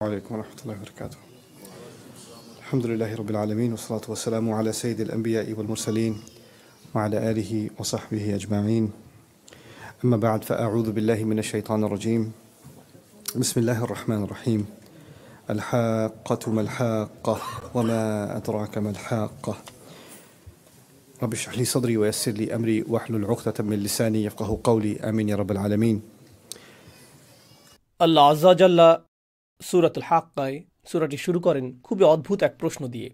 عليكم ورحمة الله وبركاته. الحمد لله رب العالمين والصلاة والسلام على سيد الأنبياء والمرسلين وعلى آله وصحبه أجمعين. أما بعد فأعوذ بالله من الشيطان الرجيم. بسم الله الرحمن الرحيم. الحاقة ما الحاقة وما أدراك ما الحاقة. رب اشرح لي صدري ويسر لي أمري واحلل عقدة من لساني يفقه قولي. آمين يا رب العالمين. আল্লাহ আজ্জা জাল্লা সূরাতুল হাক্কায় সূরাটি শুরু করেন খুবই অদ্ভুত এক প্রশ্ন দিয়ে।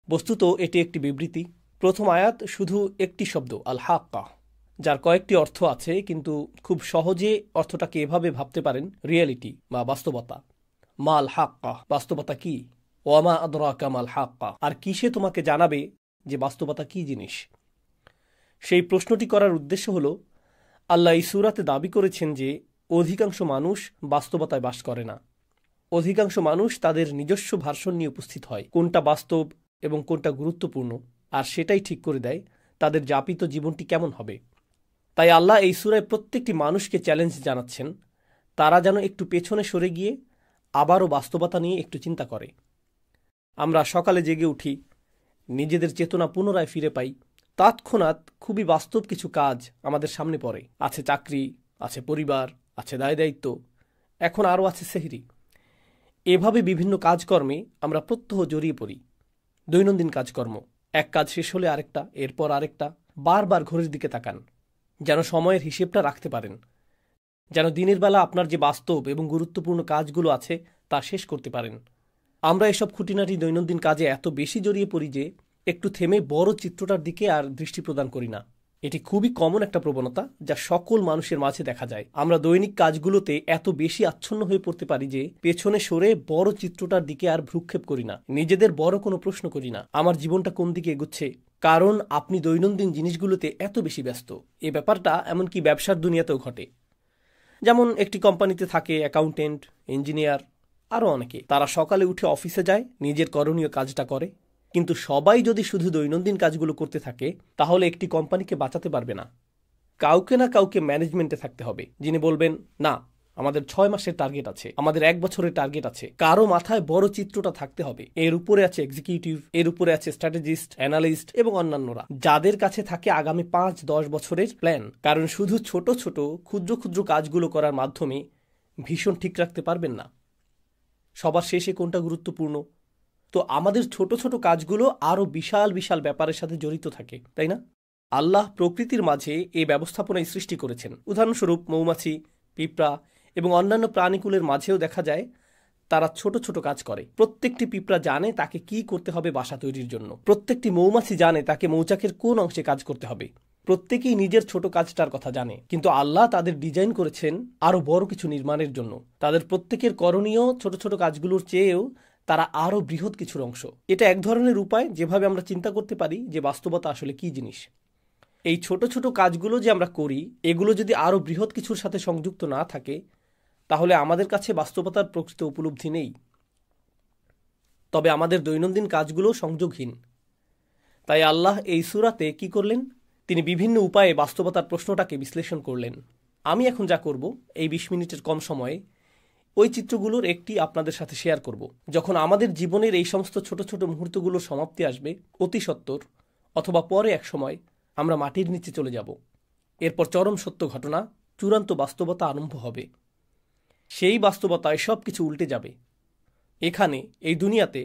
বস্তুত এটি একটি বিবৃতি। প্রথম আয়াত শুধু একটি শব্দ আল হাক্কা, যার কয়েকটি অর্থ আছে, কিন্তু খুব সহজে অর্থটাকে এভাবে ভাবতে পারেন রিয়েলিটি বা বাস্তবতা। মা আল হাক্কা, বাস্তবতা কি? ওয়ামা আদরাকা মাল হাক্কা, আর কিসে তোমাকে জানাবে যে বাস্তবতা কি জিনিস? সেই প্রশ্নটি করার উদ্দেশ্য হল, আল্লাহ এই সূরাতে দাবি করেছেন যে অধিকাংশ মানুষ বাস্তবতায় বাস করে না। অধিকাংশ মানুষ তাদের নিজস্ব ভার্সন নিয়ে উপস্থিত হয়, কোনটা বাস্তব এবং কোনটা গুরুত্বপূর্ণ, আর সেটাই ঠিক করে দেয় তাদের যাপিত জীবনটি কেমন হবে। তাই আল্লাহ এই সূরায় প্রত্যেকটি মানুষকে চ্যালেঞ্জ জানাচ্ছেন, তারা যেন একটু পেছনে সরে গিয়ে আবারও বাস্তবতা নিয়ে একটু চিন্তা করে। আমরা সকালে জেগে উঠি, নিজেদের চেতনা পুনরায় ফিরে পাই, তৎক্ষণাৎ খুবই বাস্তব কিছু কাজ আমাদের সামনে পড়ে। আছে চাকরি, আছে পরিবার, আছে দায় দায়িত্ব, এখন আরও আছে সেহরি। এভাবে বিভিন্ন কাজকর্মে আমরা প্রত্যহ জড়িয়ে পড়ি। দৈনন্দিন কাজকর্ম, এক কাজ শেষ হলে আরেকটা, এরপর আরেকটা। বারবার ঘড়ির দিকে তাকান, যেন সময়ের হিসেবটা রাখতে পারেন, যেন দিনের বেলা আপনার যে বাস্তব এবং গুরুত্বপূর্ণ কাজগুলো আছে তা শেষ করতে পারেন। আমরা এসব খুঁটিনাটি দৈনন্দিন কাজে এত বেশি জড়িয়ে পড়ি যে একটু থেমে বড় চিত্রটার দিকে আর দৃষ্টি প্রদান করি না। এটি খুবই কমন একটা প্রবণতা যা সকল মানুষের মাঝে দেখা যায়। আমরা দৈনিক কাজগুলোতে এত বেশি আচ্ছন্ন হয়ে পড়তে পারি যে পেছনে সরে বড় চিত্রটার দিকে আর ভ্রুক্ষেপ করি না, নিজেদের বড় কোনো প্রশ্ন করি না, আমার জীবনটা কোন দিকে এগুচ্ছে, কারণ আপনি দৈনন্দিন জিনিসগুলোতে এত বেশি ব্যস্ত। এই ব্যাপারটা এমনকি ব্যবসার দুনিয়াতেও ঘটে। যেমন একটি কোম্পানিতে থাকে অ্যাকাউন্টেন্ট, ইঞ্জিনিয়ার, আরও অনেকে। তারা সকালে উঠে অফিসে যায়, নিজের করণীয় কাজটা করে, কিন্তু সবাই যদি শুধু দৈনন্দিন কাজগুলো করতে থাকে তাহলে একটি কোম্পানিকে বাঁচাতে পারবে না। কাউকে না কাউকে ম্যানেজমেন্টে থাকতে হবে, যিনি বলবেন, না আমাদের 6 মাসের টার্গেট আছে, আমাদের 1 বছরের টার্গেট আছে। কারো মাথায় বড় চিত্রটা থাকতে হবে। এর উপরে আছে এক্সিকিউটিভ, এর উপরে আছে স্ট্র্যাটেজিস্ট, অ্যানালিস্ট এবং অন্যান্যরা, যাদের কাছে থাকে আগামী 5-10 বছরের প্ল্যান। কারণ শুধু ছোট ছোট ক্ষুদ্র ক্ষুদ্র কাজগুলো করার মাধ্যমে ভীষণ ঠিক রাখতে পারবেন না সবার শেষে কোনটা গুরুত্বপূর্ণ। তো আমাদের ছোট ছোট কাজগুলো আরও বিশাল বিশাল ব্যাপারের সাথে জড়িত থাকে, তাই না? আল্লাহ প্রকৃতির মাঝে এই ব্যবস্থাপনায় সৃষ্টি করেছেন। উদাহরণস্বরূপ মৌমাছি, পিঁপড়া এবং অন্যান্য প্রাণীকুলের মাঝেও দেখা যায় তারা ছোট ছোট কাজ করে। প্রত্যেকটি পিঁপড়া জানে তাকে কি করতে হবে বাসা তৈরির জন্য। প্রত্যেকটি মৌমাছি জানে তাকে মৌচাকের কোন অংশে কাজ করতে হবে। প্রত্যেকেই নিজের ছোট কাজটার কথা জানে, কিন্তু আল্লাহ তাদের ডিজাইন করেছেন আরও বড় কিছু নির্মাণের জন্য। তাদের প্রত্যেকের করণীয় ছোট ছোট কাজগুলোর চেয়েও তারা আরও বৃহৎ কিছুর অংশ। এটা এক ধরনের উপায় যেভাবে আমরা চিন্তা করতে পারি যে বাস্তবতা আসলে কি জিনিস। এই ছোট ছোট কাজগুলো যে আমরা করি, এগুলো যদি আরও বৃহৎ কিছুর সাথে সংযুক্ত না থাকে তাহলে আমাদের কাছে বাস্তবতার প্রকৃত উপলব্ধি নেই। তবে আমাদের দৈনন্দিন কাজগুলো সংযোগহীন। তাই আল্লাহ এই সূরাতে কি করলেন? তিনি বিভিন্ন উপায়ে বাস্তবতার প্রশ্নটাকে বিশ্লেষণ করলেন। আমি এখন যা করব এই 20 মিনিটের কম সময়ে ওই চিত্রগুলোর একটি আপনাদের সাথে শেয়ার করব। যখন আমাদের জীবনের এই সমস্ত ছোট ছোট মুহূর্তগুলোর সমাপ্তি আসবে অতি সত্বর, অথবা পরে এক সময় আমরা মাটির নিচে চলে যাব, এরপর চরম সত্য ঘটনা, চূড়ান্ত বাস্তবতা আরম্ভ হবে। সেই বাস্তবতায় সব কিছু উল্টে যাবে। এখানে এই দুনিয়াতে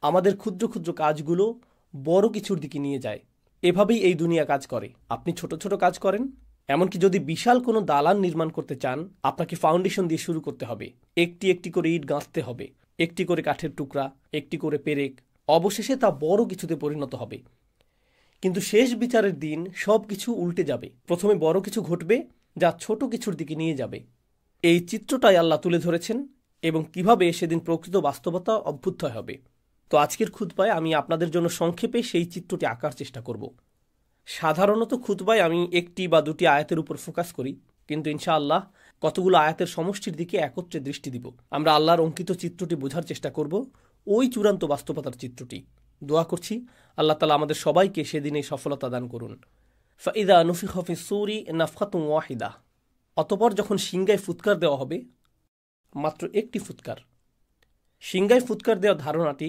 আমাদের ক্ষুদ্র ক্ষুদ্র কাজগুলো বড় কিছুর দিকে নিয়ে যায়। এভাবেই এই দুনিয়া কাজ করে। আপনি ছোট ছোট কাজ করেন, এমনকি যদি বিশাল কোনো দালান নির্মাণ করতে চান আপনাকে ফাউন্ডেশন দিয়ে শুরু করতে হবে। একটি একটি করে ইট গাঁথতে হবে, একটি করে কাঠের টুকরা, একটি করে পেরেক, অবশেষে তা বড় কিছুতে পরিণত হবে। কিন্তু শেষ বিচারের দিন সব কিছু উল্টে যাবে। প্রথমে বড় কিছু ঘটবে যা ছোট কিছুর দিকে নিয়ে যাবে। এই চিত্রটাই আল্লাহ তুলে ধরেছেন এবং কিভাবে সেদিন প্রকৃত বাস্তবতা অভ্যুদয় হবে। তো আজকের খুতবায় আমি আপনাদের জন্য সংক্ষেপে সেই চিত্রটি আঁকার চেষ্টা করব। সাধারণত খুতবায় আমি একটি বা দুটি আয়াতের উপর ফোকাস করি, কিন্তু ইনশাআল্লাহ কতগুলো আয়াতের সমষ্টির দিকে একত্রে দৃষ্টি দিব। আমরা আল্লাহর অঙ্কিত চিত্রটি বোঝার চেষ্টা করব, ওই চূড়ান্ত বাস্তবতার চিত্রটি। দোয়া করছি আল্লাহ তাআলা আমাদের সবাইকে সেদিনে সফলতা দান করুন। ফাইদা নুফিখা ফিস সূরি নাফখাতুন ওয়াহিদা, অতঃপর যখন সিংগায় ফুৎকার দেওয়া হবে মাত্র একটি ফুৎকার। সিংহায় ফুৎকার দেওয়ার ধারণাটি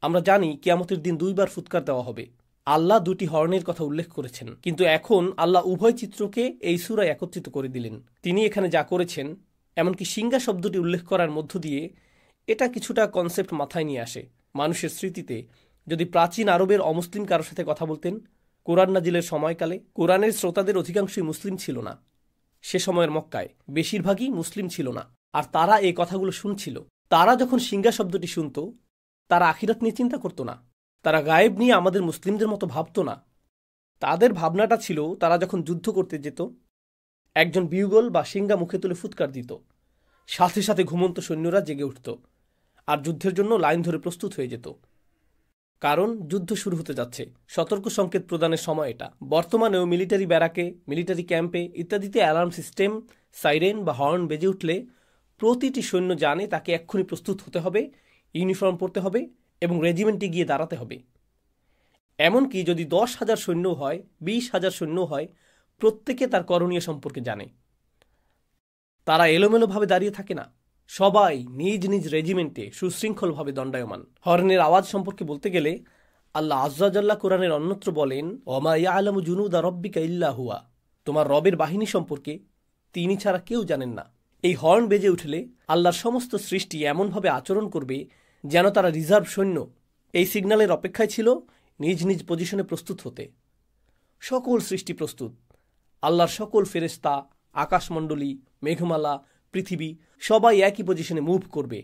আমরা জানি কিয়ামতের দিন 2 বার ফুৎকার দেওয়া হবে। আল্লাহ 2টি হর্নের কথা উল্লেখ করেছেন, কিন্তু এখন আল্লাহ উভয় চিত্রকে এই সূরায় একত্রিত করে দিলেন। তিনি এখানে যা করেছেন, এমনকি সিংহা শব্দটি উল্লেখ করার মধ্য দিয়ে এটা কিছুটা কনসেপ্ট মাথায় নিয়ে আসে। মানুষের স্মৃতিতে যদি প্রাচীন আরবের অমুসলিম কারোর সাথে কথা বলতেন কোরআন নাজিলের সময়কালে, কোরআনের শ্রোতাদের অধিকাংশই মুসলিম ছিল না। সে সময়ের মক্কায় বেশিরভাগই মুসলিম ছিল না, আর তারা এই কথাগুলো শুনছিল। তারা যখন সিংহা শব্দটি শুনত, তারা আখিরাত নিয়ে চিন্তা করত না, তারা গায়েব নিয়ে আমাদের মুসলিমদের মতো ভাবত না। তাদের ভাবনাটা ছিল তারা যখন যুদ্ধ করতে যেত, একজন বিউগল বা সিংহা মুখে তুলে ফুৎকার দিত, সাথে সাথে ঘুমন্ত সৈন্যরা জেগে উঠত আর যুদ্ধের জন্য লাইন ধরে প্রস্তুত হয়ে যেত, কারণ যুদ্ধ শুরু হতে যাচ্ছে। সতর্ক সংকেত প্রদানের সময় এটা। বর্তমানেও মিলিটারি ব্যারাকে, মিলিটারি ক্যাম্পে ইত্যাদিতে অ্যালার্ম সিস্টেম, সাইরেন বা হর্ন বেজে উঠলে প্রতিটি সৈন্য জানে তাকে এক্ষুনি প্রস্তুত হতে হবে, ইউনিফর্ম পরতে হবে এবং রেজিমেন্টে গিয়ে দাঁড়াতে হবে। এমনকি যদি 10,000 সৈন্য হয়, 20,000 সৈন্য হয়, প্রত্যেকে তার করণীয় সম্পর্কে জানে। তারা এলোমেলোভাবে দাঁড়িয়ে থাকে না, সবাই নিজ নিজ রেজিমেন্টে সুশৃঙ্খলভাবে দণ্ডায়মান। হর্নের আওয়াজ সম্পর্কে বলতে গেলে আল্লাহ আজ্জা জাল্লা কোরআনের অন্যত্র বলেন, ওমা ইয়ালামু জুনুদা রব্বিকা ইল্লা হুয়া, তোমার রবের বাহিনী সম্পর্কে তিনি ছাড়া কেউ জানেন না। এই হর্ন বেজে উঠলে আল্লাহর সমস্ত সৃষ্টি এমনভাবে আচরণ করবে যেন তারা রিজার্ভ সৈন্য। এই সিগন্যালের অপেক্ষায় ছিল নিজ নিজ পজিশনে প্রস্তুত হতে। সকল সৃষ্টি প্রস্তুত। আল্লাহর সকল ফেরেশতা, আকাশমণ্ডলী, মেঘমালা, পৃথিবী সবাই একই পজিশনে মুভ করবে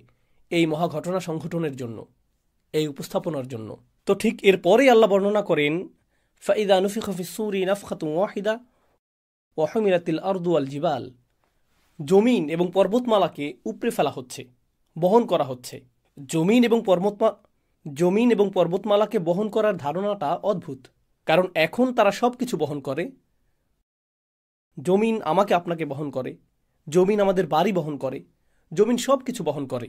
এই মহাঘটনা সংঘটনের জন্য, এই উপস্থাপনার জন্য। তো ঠিক এরপরে আল্লাহ বর্ণনা করেন, ফাইদা নুফিখা ফিস-সূরি নাফখাতুন ওয়াহিদা ওয়া হুমিলাতিল আরদু ওয়াল জিবাল, জমিন এবং পর্বতমালাকে উপড়ে ফেলা হচ্ছে, বহন করা হচ্ছে। জমিন এবং পর্বতমালাকে বহন করার ধারণাটা অদ্ভুত, কারণ এখন তারা সবকিছু বহন করে। জমিন আমাকে আপনাকে বহন করে, জমিন আমাদের বাড়ি বহন করে, জমিন সবকিছু বহন করে।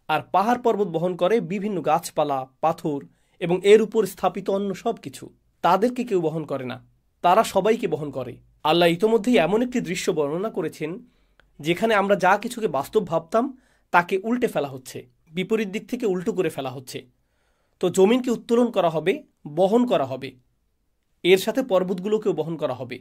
আর পাহাড় পর্বত বহন করে বিভিন্ন গাছপালা, পাথর এবং এর উপর স্থাপিত অন্য সবকিছু। তাদেরকে কেউ বহন করে না, তারা সবাইকে বহন করে। আল্লাহ ইতোমধ্যেই এমন একটি দৃশ্য বর্ণনা করেছেন যেখানে আমরা যা কিছুকে বাস্তব ভাবতাম তাকে উল্টে ফেলা হচ্ছে, বিপরীত দিক থেকে উল্টো করে ফেলা হচ্ছে। তো জমিনকে উত্তোলন করা হবে, বহন করা হবে, এর সাথে পর্বতগুলোকেও বহন করা হবে।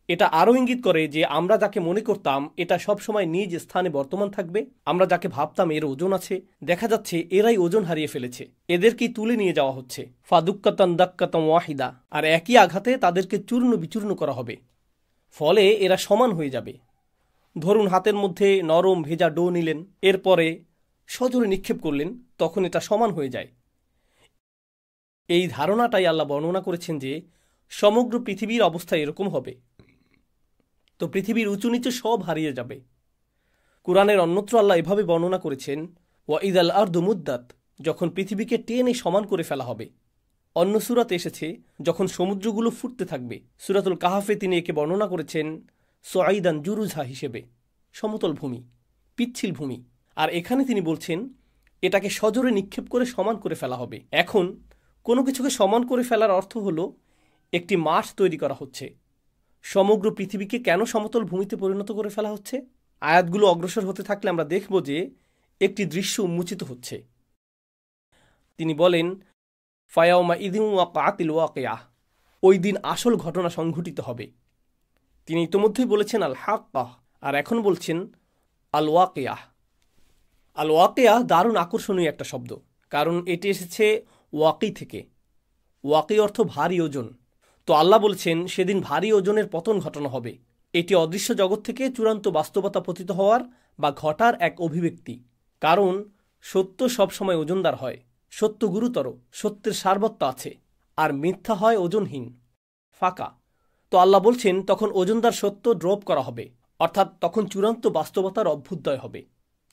এটা আরও ইঙ্গিত করে যে আমরা যাকে মনে করতাম এটা সবসময় নিজ স্থানে বর্তমান থাকবে, আমরা যাকে ভাবতাম এর ওজন আছে, দেখা যাচ্ছে এরাই ওজন হারিয়ে ফেলেছে, এদেরকেই তুলে নিয়ে যাওয়া হচ্ছে। ফাদুক্কাতান দাক্কাতাম ওয়াহিদা, আর একই আঘাতে তাদেরকে চূর্ণ বিচূর্ণ করা হবে, ফলে এরা সমান হয়ে যাবে। ধরুন হাতের মধ্যে নরম ভেজা ডো নিলেন, এরপরে সজোরে নিক্ষেপ করলেন, তখন এটা সমান হয়ে যায়। এই ধারণাটাই আল্লাহ বর্ণনা করেছেন যে সমগ্র পৃথিবীর অবস্থা এরকম হবে। তো পৃথিবীর উঁচু নিচু সব হারিয়ে যাবে। কুরআনের অন্যত্র আল্লাহ এভাবে বর্ণনা করেছেন, ওয়াইদাল আরদু মুদ্দাত, যখন পৃথিবীকে টেনে সমান করে ফেলা হবে। অন্য সূরাতে এসেছে যখন সমুদ্রগুলো ফুটতে থাকবে। সূরাতুল কাহাফে তিনি একে বর্ণনা করেছেন সুআইদান জুরুজা হিসেবে, সমতল ভূমি, পিচ্ছিল ভূমি। আর এখানে তিনি বলছেন এটাকে সজোরে নিক্ষেপ করে সমান করে ফেলা হবে। এখন কোনো কিছুকে সমান করে ফেলার অর্থ হলো একটি মাঠ তৈরি করা হচ্ছে। সমগ্র পৃথিবীকে কেন সমতল ভূমিতে পরিণত করে ফেলা হচ্ছে? আয়াতগুলো অগ্রসর হতে থাকলে আমরা দেখব যে একটি দৃশ্য উন্মোচিত হচ্ছে। তিনি বলেন, ফায়াউমা ইদিন ওয়াকাতিল ওয়াকিয়াহ, ওই দিন আসল ঘটনা সংঘটিত হবে। তিনি ইতোমধ্যেই বলেছেন আল হাক্কাহ, আর এখন বলছেন আল ওয়াকিয়াহ। আল ওয়াকিয়াহ দারুণ আকর্ষণীয় একটা শব্দ, কারণ এটি এসেছে ওয়াকি থেকে। ওয়াকি অর্থ ভারী ওজন। তো আল্লাহ বলছেন সেদিন ভারী ওজনের পতন ঘটানো হবে। এটি অদৃশ্য জগৎ থেকে চূড়ান্ত বাস্তবতা পতিত হওয়ার বা ঘটার এক অভিব্যক্তি। কারণ সত্য সবসময় ওজনদার হয়, সত্য গুরুতর, সত্যের সারবত্তা আছে, আর মিথ্যা হয় ওজনহীন, ফাঁকা। তো আল্লাহ বলছেন তখন ওজনদার সত্য ড্রপ করা হবে, অর্থাৎ তখন চূড়ান্ত বাস্তবতার অভ্যুদয় হবে।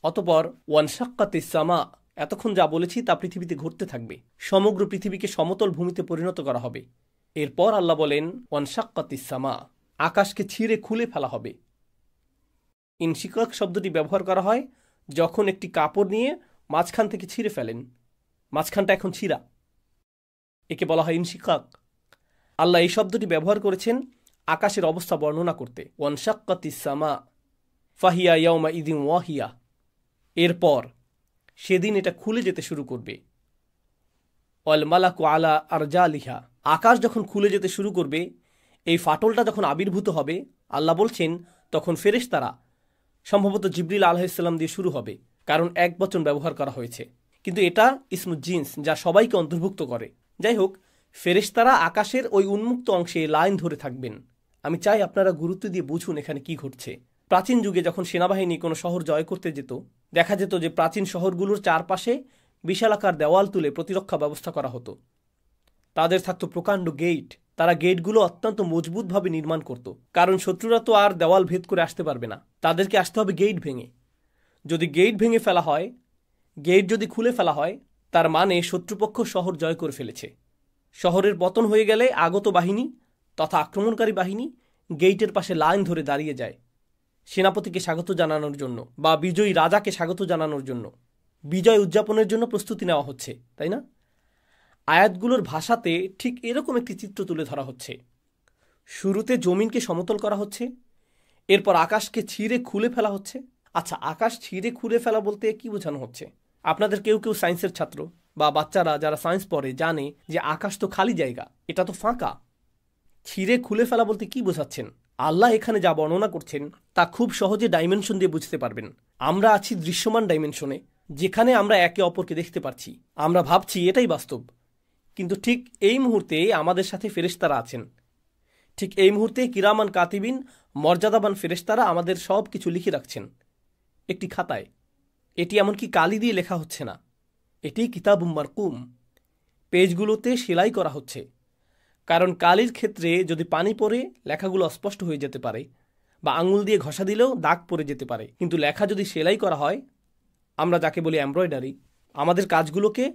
অতপর ওয়ানশাক্কাতিস সামা, এতক্ষণ যা বলেছি তা পৃথিবীতে ঘটতে থাকবে। সমগ্র পৃথিবীকে সমতল ভূমিতে পরিণত করা হবে। এরপর আল্লাহ বলেন ওয়ানশাক্কাতিস সামা, আকাশকে ছিঁড়ে খুলে ফেলা হবে। ইনশিকাক শব্দটি ব্যবহার করা হয় যখন একটি কাপড় নিয়ে মাঝখান থেকে ছিঁড়ে ফেলেন, মাঝখানটা এখন ছিঁড়া, একে বলা হয় ইনশিকাক। আল্লাহ এই শব্দটি ব্যবহার করেছেন আকাশের অবস্থা বর্ণনা করতে। ওয়ানশাক্কাতিস সামা, ফাহিয়া ইয়াউমা ইদিন ওয়াহিয়া, এরপর সেদিন এটা খুলে যেতে শুরু করবে। ওয়াল মালাকু আলা আরজালিহা, আকাশ যখন খুলে যেতে শুরু করবে, এই ফাটলটা যখন আবির্ভূত হবে, আল্লাহ বলছেন তখন ফেরেশতারা, সম্ভবত জিবরিল আলাইহিসসালাম দিয়ে শুরু হবে, কারণ এক বচন ব্যবহার করা হয়েছে, কিন্তু এটা ইসমুল জিন্স, যা সবাইকে অন্তর্ভুক্ত করে। যাই হোক, ফেরেশতারা আকাশের ওই উন্মুক্ত অংশে লাইন ধরে থাকবেন। আমি চাই আপনারা গুরুত্ব দিয়ে বুঝুন এখানে কি ঘটছে। প্রাচীন যুগে যখন সেনাবাহিনী কোনো শহর জয় করতে যেত, দেখা যেত যে প্রাচীন শহরগুলোর চারপাশে বিশালাকার দেওয়াল তুলে প্রতিরক্ষা ব্যবস্থা করা হতো। তাদের থাকতো প্রকাণ্ড গেট, তারা গেটগুলো অত্যন্ত মজবুতভাবে নির্মাণ করত, কারণ শত্রুরা তো আর দেওয়াল ভেদ করে আসতে পারবে না, তাদেরকে আসতে হবে গেট ভেঙে। যদি গেট ভেঙে ফেলা হয়, গেট যদি খুলে ফেলা হয়, তার মানে শত্রুপক্ষ শহর জয় করে ফেলেছে। শহরের পতন হয়ে গেলে আগত বাহিনী তথা আক্রমণকারী বাহিনী গেইটের পাশে লাইন ধরে দাঁড়িয়ে যায় সেনাপতিকে স্বাগত জানানোর জন্য, বা বিজয়ী রাজাকে স্বাগত জানানোর জন্য, বিজয় উদযাপনের জন্য প্রস্তুতি নেওয়া হচ্ছে, তাই না? আয়াতগুলোর ভাষাতে ঠিক এরকম একটি চিত্র তুলে ধরা হচ্ছে। শুরুতে জমিনকে সমতল করা হচ্ছে, এরপর আকাশকে ছিঁড়ে খুলে ফেলা হচ্ছে। আচ্ছা, আকাশ ছিঁড়ে খুলে ফেলা বলতে কি বোঝানো হচ্ছে? আপনাদের কেউ কেউ সায়েন্সের ছাত্র বা বাচ্চারা যারা সায়েন্স পড়ে জানে যে আকাশ তো খালি জায়গা, এটা তো ফাঁকা। ছিঁড়ে খুলে ফেলা বলতে কি বোঝাচ্ছেন? আল্লাহ এখানে যা বর্ণনা করছেন তা খুব সহজে ডাইমেনশন দিয়ে বুঝতে পারবেন। আমরা আছি দৃশ্যমান ডাইমেনশনে, যেখানে আমরা একে অপরকে দেখতে পাচ্ছি, আমরা ভাবছি এটাই বাস্তব, কিন্তু ঠিক এই মুহূর্তে আমাদের সাথে ফেরেশতারা আছেন। ঠিক এই মুহূর্তে কিরামান কাতিবিন, মর্যাদাবান ফেরেশতারা আমাদের সব কিছু লিখে রাখছেন একটি খাতায়। এটি এমনকি কালি দিয়ে লেখা হচ্ছে না, এটি কিতাবুম মারকুম, পেজগুলোতে সেলাই করা হচ্ছে। কারণ কালির ক্ষেত্রে যদি পানি পড়ে লেখাগুলো অস্পষ্ট হয়ে যেতে পারে, বা আঙুল দিয়ে ঘষা দিলেও দাগ পড়ে যেতে পারে, কিন্তু লেখা যদি সেলাই করা হয়, আমরা যাকে বলি এমব্রয়ডারি, আমাদের কাজগুলোকে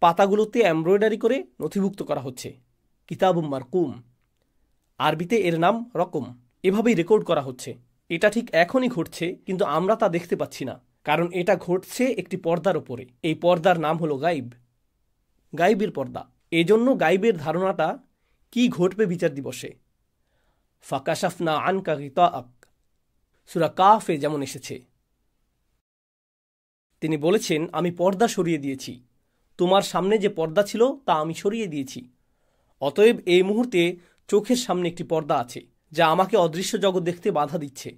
পাতাগুলোতে এমব্রয়ডারি করে নথিভুক্ত করা হচ্ছে, কিতাবুম মারকুম। আরবিতে এর নাম রকম। এভাবেই রেকর্ড করা হচ্ছে। এটা ঠিক এখনই ঘটছে, কিন্তু আমরা তা দেখতে পাচ্ছি না, কারণ এটা ঘটছে একটি পর্দার ওপরে। এই পর্দার নাম হলো গাইব, গাইবের পর্দা। এজন্য গাইবের ধারণাটা কি ঘটবে বিচার দিবসে। ফাকাশাফনা আনকা গিতাআক, সূরা কাফে যেমন এসেছে। তিনি বলেছেন, আমি পর্দা সরিয়ে দিয়েছি, তোমার সামনে যে পর্দা ছিল তা আমি সরিয়ে দিয়েছি। অতএব এই মুহূর্তে চোখের সামনে একটি পর্দা আছে, যা আমাকে অদৃশ্য জগৎ দেখতে বাধা দিচ্ছে।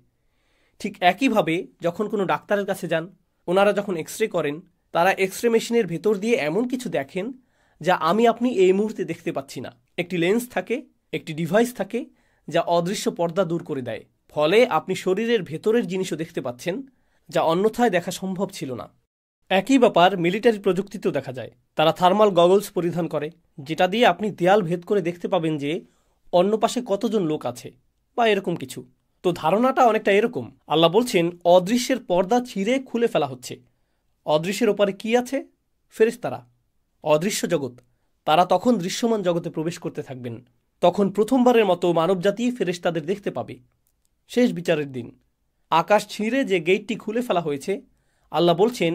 ঠিক একইভাবে যখন কোনো ডাক্তারের কাছে যান, ওনারা যখন এক্সরে করেন, তারা এক্সরে মেশিনের ভেতর দিয়ে এমন কিছু দেখেন যা আমি আপনি এই মুহূর্তে দেখতে পাচ্ছি না। একটি লেন্স থাকে, একটি ডিভাইস থাকে, যা অদৃশ্য পর্দা দূর করে দেয়। ফলে আপনি শরীরের ভেতরের জিনিসও দেখতে পাচ্ছেন, যা অন্যথায় দেখা সম্ভব ছিল না। একই ব্যাপার মিলিটারি প্রযুক্তিতেও দেখা যায়। তারা থার্মাল গগলস পরিধান করে, যেটা দিয়ে আপনি দেয়াল ভেদ করে দেখতে পাবেন যে অন্য পাশে কতজন লোক আছে, বা এরকম কিছু। তো ধারণাটা অনেকটা এরকম। আল্লাহ বলছেন, অদৃশ্যের পর্দা ছিঁড়ে খুলে ফেলা হচ্ছে। অদৃশ্যের ওপারে কি আছে? ফেরেশতারা, অদৃশ্য জগৎ। তারা তখন দৃশ্যমান জগতে প্রবেশ করতে থাকবেন। তখন প্রথমবারের মতো মানবজাতি ফেরেশতাদের দেখতে পাবে। শেষ বিচারের দিন আকাশ ছিঁড়ে যে গেটটি খুলে ফেলা হয়েছে, আল্লাহ বলছেন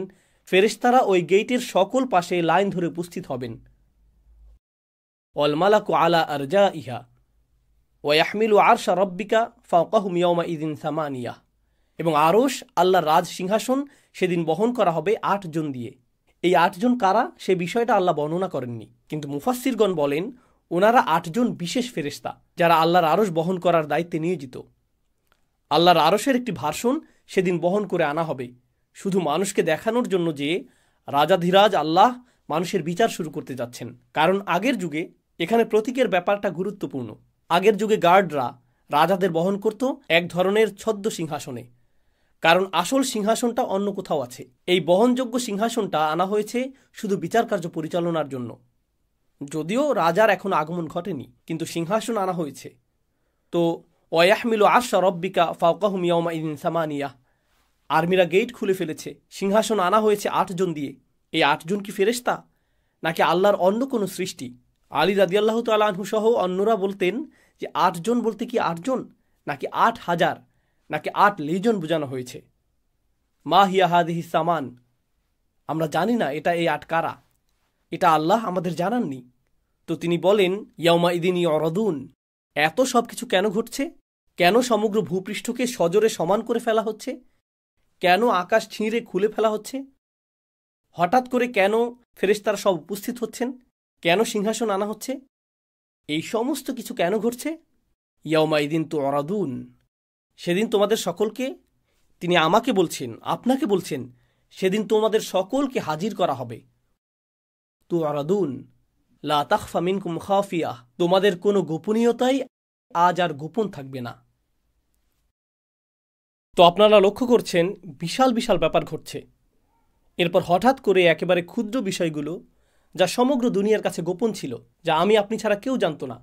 ফেরেশতারা ওই গেটের সকল পাশে লাইন ধরে উপস্থিত হবেন। ওয়াল মালাকু আলা আরজাইহা ওয়া ইয়াহমিলু আরশা রাব্বিকা ফাওকাহুম ইয়াওমাইযিন সামানিয়া, এবং আরশ, আল্লাহর রাজ সিংহাসন, সেদিন বহন করা হবে 8 জন দিয়ে। এই 8 জন কারা, সে বিষয়টা আল্লাহ বর্ণনা করেননি, কিন্তু মুফাসসিরগণ বলেন ওনারা 8 জন বিশেষ ফেরেশতা, যারা আল্লাহর আরশ বহন করার দায়িত্বে নিয়োজিত। আল্লাহর আরশের একটি ভার্সন সেদিন বহন করে আনা হবে, শুধু মানুষকে দেখানোর জন্য যে রাজাধিরাজ আল্লাহ মানুষের বিচার শুরু করতে যাচ্ছেন। কারণ আগের যুগে এখানে প্রতীকের ব্যাপারটা গুরুত্বপূর্ণ। আগের যুগে গার্ডরা রাজাদের বহন করত এক ধরনের ছদ্ম সিংহাসনে, কারণ আসল সিংহাসনটা অন্য কোথাও আছে। এই বহনযোগ্য সিংহাসনটা আনা হয়েছে শুধু বিচার কার্য পরিচালনার জন্য। যদিও রাজার এখন আগমন ঘটেনি, কিন্তু সিংহাসন আনা হয়েছে। তো ওয়াহমিলু আরশা রাব্বিকা ফাওকাহুম ইয়াওমাইযিন সামানিয়া, আর্মিরা গেট খুলে ফেলেছে, সিংহাসন আনা হয়েছে 8 জন দিয়ে। এই 8 জন কি ফেরেশতা, নাকি আল্লাহর অন্য কোনো সৃষ্টি? আলী রাদিয়াল্লাহু তাআলা আনহু সহ অন্যরা বলতেন যে 8 জন বলতে কি 8 জন, নাকি 8,000, নাকি 8 লেজন বোঝানো হয়েছে। মা হিয়া হাদিহি সামান, আমরা জানি না এটা এই 8 কারা, এটা আল্লাহ আমাদের জানাননি। তো তিনি বলেন ইয়াউমাইযিন ইউরাদুন, এত সব কিছু কেন ঘটছে? কেন সমগ্র ভূপৃষ্ঠকে সজোরে সমান করে ফেলা হচ্ছে? কেন আকাশ ছিঁড়ে খুলে ফেলা হচ্ছে? হঠাৎ করে কেন ফেরেশতারা সব উপস্থিত হচ্ছেন? কেন সিংহাসন আনা হচ্ছে? এই সমস্ত কিছু কেন ঘটছে? ইয়াউমাইদিন তুআরাদুন, সেদিন তোমাদের সকলকে, তিনি আমাকে বলছেন, আপনাকে বলছেন, সেদিন তোমাদের সকলকে হাজির করা হবে। তুআরাদুন লা তাখফা মিনকুম খাফিয়া, তোমাদের কোনো গোপনীয়তাই আজ আর গোপন থাকবে না। তো আপনারা লক্ষ্য করছেন বিশাল বিশাল ব্যাপার ঘটছে। এরপর হঠাৎ করে একেবারে ক্ষুদ্র বিষয়গুলো, যা সমগ্র দুনিয়ার কাছে গোপন ছিল, যা আমি আপনি ছাড়া কেউ জানত না,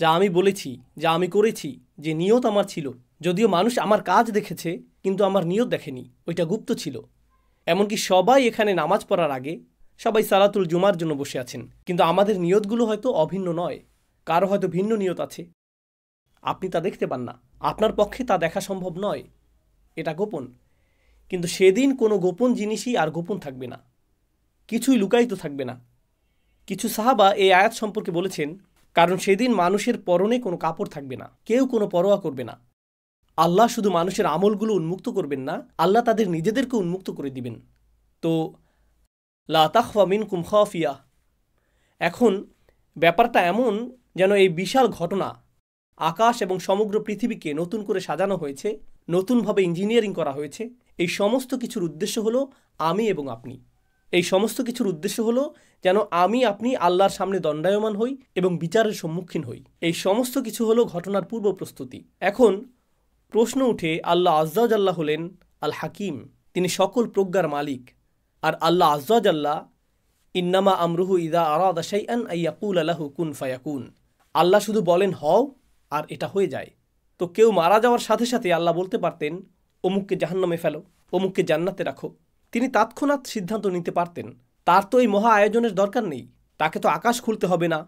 যা আমি বলেছি, যা আমি করেছি, যে নিয়ত আমার ছিল, যদিও মানুষ আমার কাজ দেখেছে কিন্তু আমার নিয়ত দেখেনি, ওইটা গুপ্ত ছিল। এমনকি সবাই এখানে নামাজ পড়ার আগে সবাই সালাতুল জুমার জন্য বসে আছেন, কিন্তু আমাদের নিয়তগুলো হয়তো অভিন্ন নয়, কারো হয়তো ভিন্ন নিয়ত আছে। আপনি তা দেখতে পান না, আপনার পক্ষে তা দেখা সম্ভব নয়, এটা গোপন। কিন্তু সেদিন কোনো গোপন জিনিসই আর গোপন থাকবে না, কিছুই লুকায়িত থাকবে না। কিছু সাহাবা এই আয়াত সম্পর্কে বলেছেন, কারণ সেদিন মানুষের পরনে কোনো কাপড় থাকবে না, কেউ কোনো পরোয়া করবে না। আল্লাহ শুধু মানুষের আমলগুলো উন্মুক্ত করবেন না, আল্লাহ তাদের নিজেদেরকে উন্মুক্ত করে দিবেন। তো লা তাখফা মিনকুম খাফিয়া, এখন ব্যাপারটা এমন যেন এই বিশাল ঘটনা, আকাশ এবং সমগ্র পৃথিবীকে নতুন করে সাজানো হয়েছে, নতুনভাবে ইঞ্জিনিয়ারিং করা হয়েছে। এই সমস্ত কিছুর উদ্দেশ্য হলো আমি এবং আপনি। এই সমস্ত কিছুর উদ্দেশ্য হলো যেন আমি আপনি আল্লাহর সামনে দণ্ডায়মান হই এবং বিচারের সম্মুখীন হই। এই সমস্ত কিছু হলো ঘটনার পূর্ব প্রস্তুতি। এখন প্রশ্ন উঠে, আল্লাহ আজ্জাওয়াজাল্লাহ হলেন আল হাকিম, তিনি সকল প্রজ্ঞার মালিক। আর আল্লাহ আজ্জাওয়াজাল্লাহ ইন্নামা আমরুহু ইদা আরাদা শাইআন আইয়াকুলা লাহু কুন ফায়াকুন, আল্লাহ শুধু বলেন হও আর এটা হয়ে যায়। তো কেউ মারা যাওয়ার সাথে সাথে আল্লাহ বলতে পারতেন অমুককে জাহান্নামে ফেলো, অমুককে জান্নাতে রাখো। তিনি তৎক্ষণাৎ সিদ্ধান্ত নিতে পারতেন। তার তো এই মহা আয়োজনের দরকার নেই। তাকে তো আকাশ খুলতে হবে না,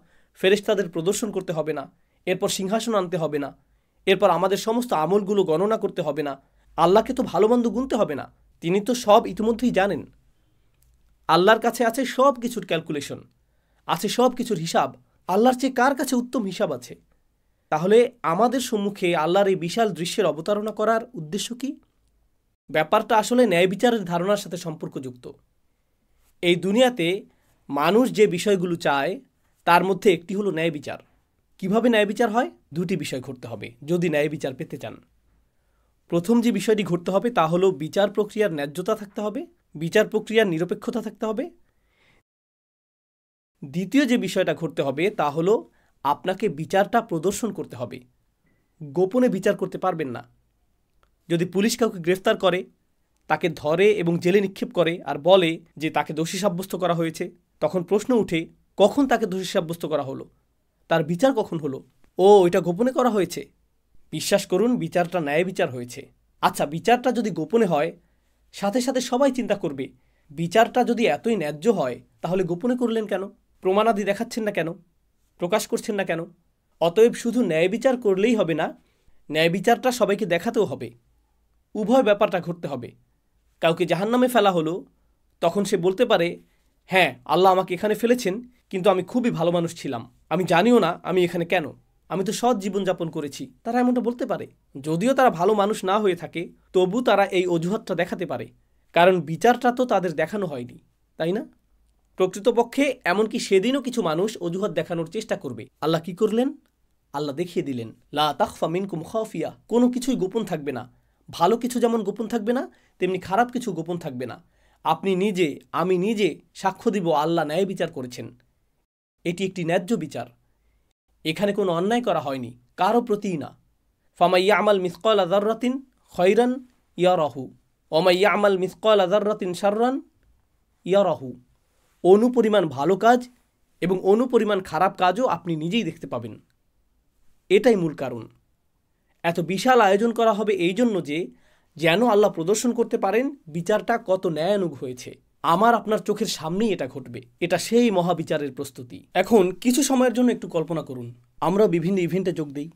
ফেরেশতাদের প্রদর্শন করতে হবে না, এরপর সিংহাসন আনতে হবে না, এরপর আমাদের সমস্ত আমলগুলো গণনা করতে হবে না, আল্লাহকে তো ভালো মন্দ গুনতে হবে না। তিনি তো সব ইতিমধ্যেই জানেন। আল্লাহর কাছে আছে সব কিছুর ক্যালকুলেশন, আছে সব কিছুর হিসাব। আল্লাহর চেয়ে কার কাছে উত্তম হিসাব আছে? তাহলে আমাদের সম্মুখে আল্লাহর এই বিশাল দৃশ্যের অবতারণা করার উদ্দেশ্য কি? ব্যাপারটা আসলে ন্যায় বিচারের ধারণার সাথে সম্পর্কযুক্ত। এই দুনিয়াতে মানুষ যে বিষয়গুলো চায় তার মধ্যে একটি হলো ন্যায় বিচার। কিভাবে ন্যায় বিচার হয়? দুটি বিষয় ঘটতে হবে যদি ন্যায় বিচার পেতে চান। প্রথম যে বিষয়টি ঘটতে হবে তা হলো বিচার প্রক্রিয়ার ন্যায্যতা থাকতে হবে, বিচার প্রক্রিয়ার নিরপেক্ষতা থাকতে হবে। দ্বিতীয় যে বিষয়টা ঘটতে হবে তা হলো আপনাকে বিচারটা প্রদর্শন করতে হবে। গোপনে বিচার করতে পারবেন না। যদি পুলিশ কাউকে গ্রেফতার করে, তাকে ধরে এবং জেলে নিক্ষেপ করে আর বলে যে তাকে দোষী সাব্যস্ত করা হয়েছে, তখন প্রশ্ন উঠে কখন তাকে দোষী সাব্যস্ত করা হলো, তার বিচার কখন হলো? ও, এটা গোপনে করা হয়েছে। বিশ্বাস করুন, বিচারটা ন্যায় বিচার হয়েছে। আচ্ছা, বিচারটা যদি গোপনে হয়, সাথে সাথে সবাই চিন্তা করবে বিচারটা যদি এতই ন্যায্য হয় তাহলে গোপনে করলেন কেন? প্রমাণাদি দেখাচ্ছেন না কেন? প্রকাশ করছেন না কেন? অতএব শুধু ন্যায় বিচার করলেই হবে না, ন্যায় বিচারটা সবাইকে দেখাতেও হবে। উভয় ব্যাপারটা ঘটতে হবে। কাউকে জাহান্নামে ফেলা হলো, তখন সে বলতে পারে, হ্যাঁ, আল্লাহ আমাকে এখানে ফেলেছেন, কিন্তু আমি খুবই ভালো মানুষ ছিলাম, আমি জানিও না আমি এখানে কেন, আমি তো সৎ জীবনযাপন করেছি। তারা এমনটা বলতে পারে। যদিও তারা ভালো মানুষ না হয়ে থাকে, তবু তারা এই অজুহাতটা দেখাতে পারে, কারণ বিচারটা তো তাদের দেখানো হয়নি, তাই না? প্রকৃতপক্ষে এমনকি সেদিনও কিছু মানুষ অজুহাত দেখানোর চেষ্টা করবে। আল্লাহ কি করলেন? আল্লাহ দেখিয়ে দিলেন, লা তাখফা মিনকুম খাফিয়া, কোনো কিছুই গোপন থাকবে না। ভালো কিছু যেমন গোপন থাকবে না, তেমনি খারাপ কিছু গোপন থাকবে না। আপনি নিজে, আমি নিজে সাক্ষ্য দিব আল্লাহ ন্যায় বিচার করেছেন। এটি একটি ন্যায্য বিচার। এখানে কোনো অন্যায় করা হয়নি, কারো প্রতিই না। ফামান ইয়ামাল মিসকালা যাররাতিন খায়রান ইয়ারাহু ওয়া ইয়ামাল মিসকালা যাররাতিন শাররান ইয়ারাহু। অনুপরিমাণ ভালো কাজ এবং অনুপরিমাণ খারাপ কাজও আপনি নিজেই দেখতে পাবেন। এটাই মূল কারণ। এত বিশাল আয়োজন করা হবে এই জন্য যে যেন আল্লাহ প্রদর্শন করতে পারেন বিচারটা কত ন্যায়ানুগ হয়েছে। আমার আপনার চোখের সামনেই এটা ঘটবে। এটা সেই মহাবিচারের প্রস্তুতি। এখন কিছু সময়ের জন্য একটু কল্পনা করুন, আমরা বিভিন্ন ইভেন্টে যোগ দিই।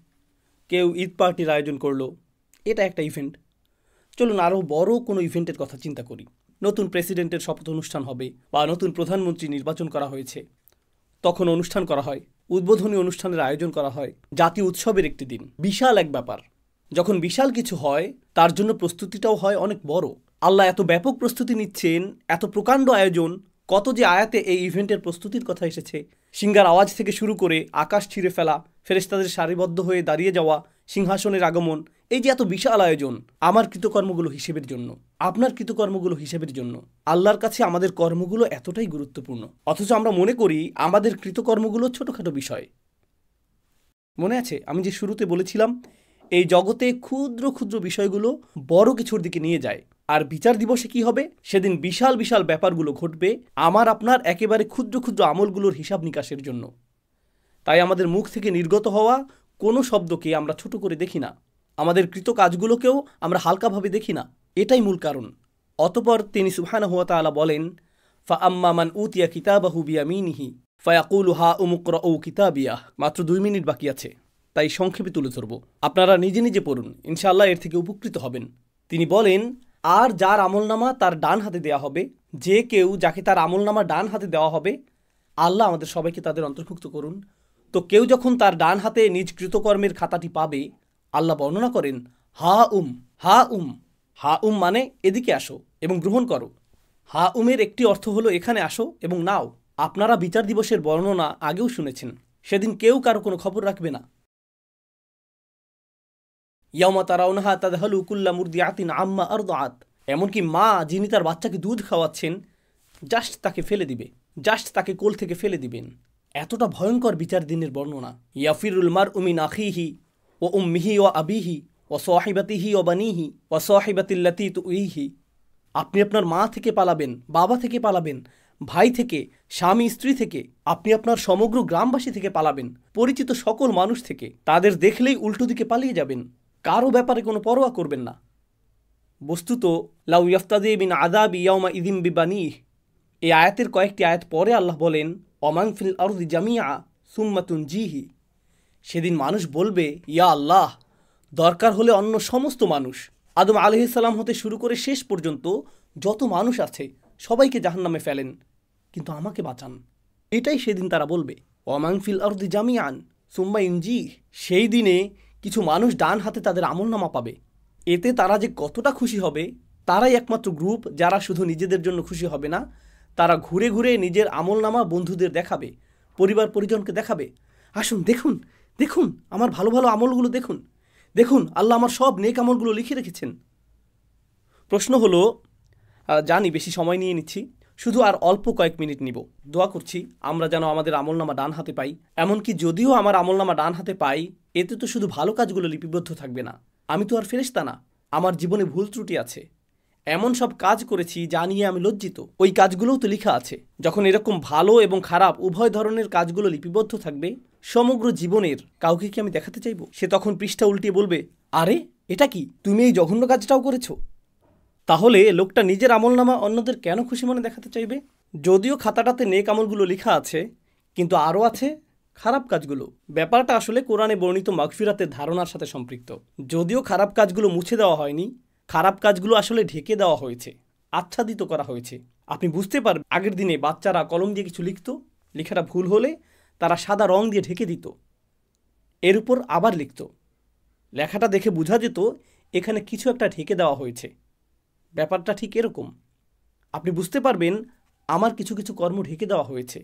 কেউ ঈদ পার্টির আয়োজন করলো, এটা একটা ইভেন্ট। চলুন আরও বড় কোনো ইভেন্টের কথা চিন্তা করি। নতুন প্রেসিডেন্টের শপথ অনুষ্ঠান হবে বা নতুন প্রধানমন্ত্রী নির্বাচন করা হয়েছে, তখন অনুষ্ঠান করা হয়, উদ্বোধনী অনুষ্ঠানের আয়োজন করা হয়, জাতীয় উৎসবের একটি দিন, বিশাল এক ব্যাপার। যখন বিশাল কিছু হয় তার জন্য প্রস্তুতিটাও হয় অনেক বড়। আল্লাহ এত ব্যাপক প্রস্তুতি নিচ্ছেন, এত প্রকাণ্ড আয়োজন। কত যে আয়াতে এই ইভেন্টের প্রস্তুতির কথা এসেছে। সিংহার আওয়াজ থেকে শুরু করে আকাশ ছিঁড়ে ফেলা, ফেরেশতাদের সারিবদ্ধ হয়ে দাঁড়িয়ে যাওয়া, সিংহাসনের আগমন, এই যে এত বিশাল আয়োজন আমার কৃতকর্মগুলো হিসেবের জন্য, আপনার কৃতকর্মগুলো হিসেবের জন্য। আল্লাহর কাছে আমাদের কর্মগুলো এতটাই গুরুত্বপূর্ণ, অথচ আমরা মনে করি আমাদের কৃতকর্মগুলো ছোটোখাটো বিষয়। মনে আছে আমি যে শুরুতে বলেছিলাম এই জগতে ক্ষুদ্র ক্ষুদ্র বিষয়গুলো বড় কিছুর দিকে নিয়ে যায়। আর বিচার দিবসে কি হবে? সেদিন বিশাল বিশাল ব্যাপারগুলো ঘটবে আমার আপনার একেবারে ক্ষুদ্র ক্ষুদ্র আমলগুলোর হিসাব নিকাশের জন্য। তাই আমাদের মুখ থেকে নির্গত হওয়া কোনো শব্দকে আমরা ছোট করে দেখি না, আমাদের কৃত কাজগুলোকেও আমরা হালকাভাবে দেখি না। এটাই মূল কারণ। অতঃপর তিনি সুবহানাহু ওয়া তাআলা বলেন, ফাআম্মা মান উতিয়া কিতাবাহু বিয়ামিনিহি ফায়াকুলু হা উমুকরাউ কিতাবিয়াহ। মাত্র 2 মিনিট বাকি আছে, তাই সংক্ষেপে তুলে ধরব। আপনারা নিজে নিজে পড়ুন, ইনশাআল্লাহ এর থেকে উপকৃত হবেন। তিনি বলেন, আর যার আমলনামা তার ডান হাতে দেওয়া হবে, যে কেউ যাকে তার আমলনামা ডান হাতে দেওয়া হবে, আল্লাহ আমাদের সবাইকে তাদের অন্তর্ভুক্ত করুন। তো কেউ যখন তার ডান হাতে নিজ কৃতকর্মের খাতাটি পাবে, আল্লাহ বর্ণনা করেন, হা উম হা উম। হা উম মানে এদিকে আসো এবং গ্রহণ করো। হা উমের একটি অর্থ হলো এখানে আসো এবং নাও। আপনারা বিচার দিবসের বর্ণনা আগেও শুনেছেন। সেদিন কেউ কারো কোনো খবর রাখবে না। ইয়াউমা তারাউনাহা তাদহালু কুল্লা মুরদিআতিন আম্মা আরদাআত। এমনকি মা যিনি তার বাচ্চাকে দুধ খাওয়াচ্ছেন জাস্ট তাকে ফেলে দিবে, জাস্ট তাকে কোল থেকে ফেলে দিবেন। এতটা ভয়ঙ্কর বিচার দিনের বর্ণনা। ইয়াফিরুল মারউ মিন আখিহি ওয়া উম্মিহি ওয়া আবিহি ওয়া সাহিবাতিহি ওয়া বানিহি ওয়া সাহিবাতিল্লাতী তুইহি। আপনি আপনার মা থেকে পালাবেন, বাবা থেকে পালাবেন, ভাই থেকে, স্বামী স্ত্রী থেকে, আপনি আপনার সমগ্র গ্রামবাসী থেকে পালাবেন, পরিচিত সকল মানুষ থেকে। তাদের দেখলেই উল্টো দিকে পালিয়ে যাবেন, কারো ব্যাপারে কোনো পরোয়া করবেন না। বস্তুত লাউ ইয়াফতাদি মিন আযাবি ইয়াউমা ইযিম বিবানিহ। এই আয়াতের কয়েকটি আয়াত পরে আল্লাহ বলেন, ওমান ফিল আরদি জামিআ সুম্মা তুনজিহি। সেদিন মানুষ বলবে, ইয়া আল্লাহ, দরকার হলে অন্য সমস্ত মানুষ, আদম আলাইহিস সালাম হতে শুরু করে শেষ পর্যন্ত যত মানুষ আছে সবাইকে জাহান্নামে ফেলেন, কিন্তু আমাকে বাঁচান। এটাই সেদিন তারা বলবে, ওমান ফিল আরদি জামিআন সুম্মা ইনজিহ। সেই দিনে কিছু মানুষ ডান হাতে তাদের আমলনামা পাবে। এতে তারা যে কতটা খুশি হবে, তারাই একমাত্র গ্রুপ যারা শুধু নিজেদের জন্য খুশি হবে না, তারা ঘুরে ঘুরে নিজের আমলনামা বন্ধুদের দেখাবে, পরিবার পরিজনকে দেখাবে। আসুন দেখুন, দেখুন আমার ভালো ভালো আমলগুলো দেখুন, দেখুন আল্লাহ আমার সব নেক আমলগুলো লিখে রেখেছেন। প্রশ্ন হলো, জানি বেশি সময় নিয়ে নিচ্ছি, শুধু আর অল্প কয়েক মিনিট নিব। দোয়া করছি আমরা যেন আমাদের আমলনামা ডান হাতে পাই। এমনকি যদিও আমার আমলনামা ডান হাতে পাই, এতে তো শুধু ভালো কাজগুলো লিপিবদ্ধ থাকবে না। আমি তো আর ফেরেশতা না, আমার জীবনে ভুল ত্রুটি আছে, এমন সব কাজ করেছি যা নিয়ে আমি লজ্জিত, ওই কাজগুলোও তো লেখা আছে। যখন এরকম ভালো এবং খারাপ উভয় ধরনের কাজগুলো লিপিবদ্ধ থাকবে সমগ্র জীবনের, কাউকে কি আমি দেখাতে চাইব? সে তখন পৃষ্ঠা উল্টিয়ে বলবে, আরে এটা কি, তুমি এই জঘন্য কাজটাও করেছো? তাহলে লোকটা নিজের আমলনামা অন্যদের কেন খুশি মনে দেখাতে চাইবে? যদিও খাতাটাতে নেক আমলগুলো লেখা আছে, কিন্তু আরও আছে খারাপ কাজগুলো। ব্যাপারটা আসলে কোরআনে বর্ণিত মাগফিরাতের ধারণার সাথে সম্পৃক্ত। যদিও খারাপ কাজগুলো মুছে দেওয়া হয়নি, খারাপ কাজগুলো আসলে ঢেকে দেওয়া হয়েছে, আচ্ছাদিত করা হয়েছে। আপনি বুঝতে পারবেন, আগের দিনে বাচ্চারা কলম দিয়ে কিছু লিখত, লেখাটা ভুল হলে তারা সাদা রং দিয়ে ঢেকে দিত, এর উপর আবার লিখত। লেখাটা দেখে বোঝা যেত এখানে কিছু একটা ঢেকে দেওয়া হয়েছে। ব্যাপারটা ঠিক এরকম। আপনি বুঝতে পারবেন আমার কিছু কিছু কর্ম ঢেকে দেওয়া হয়েছে।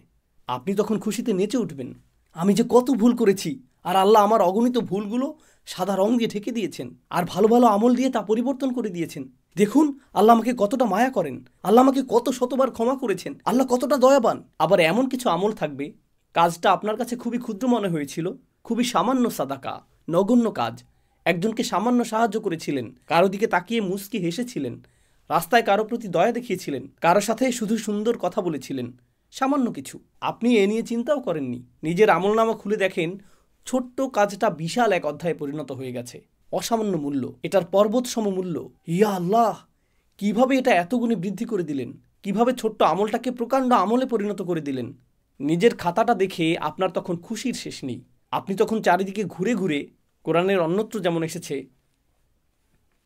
আপনি তখন খুশিতে নেচে উঠবেন, আমি যে কত ভুল করেছি, আর আল্লাহ আমার অগণিত ভুলগুলো সাদা রং দিয়ে ঢেকে দিয়েছেন, আর ভালো ভালো আমল দিয়ে তা পরিবর্তন করে দিয়েছেন। দেখুন আল্লাহ আমাকে কতটা মায়া করেন, আল্লাহ আমাকে কত শতবার ক্ষমা করেছেন, আল্লাহ কতটা দয়াবান। আবার এমন কিছু আমল থাকবে, কাজটা আপনার কাছে খুবই ক্ষুদ্র মনে হয়েছিল, খুবই সামান্য সাদাকা, নগণ্য কাজ, একজনকে সামান্য সাহায্য করেছিলেন, কারো দিকে তাকিয়ে মুচকি হেসেছিলেন, রাস্তায় কারো প্রতি দয়া দেখিয়েছিলেন, কারো সাথে শুধু সুন্দর কথা বলেছিলেন, সামান্য কিছু। আপনি এ নিয়ে চিন্তাও করেননি। নিজের আমলনামা খুলে দেখেন ছোট্ট কাজটা বিশাল এক অধ্যায়ে পরিণত হয়ে গেছে। অসামান্য মূল্য, এটার পর্বত সম মূল্য। ইয়া আল্লাহ, কিভাবে এটা এত গুণে বৃদ্ধি করে দিলেন, কিভাবে ছোট্ট আমলটাকে প্রকাণ্ড আমলে পরিণত করে দিলেন। নিজের খাতাটা দেখে আপনার তখন খুশির শেষ নেই। আপনি তখন চারিদিকে ঘুরে ঘুরে, কোরআনের অন্যত্র যেমন এসেছে,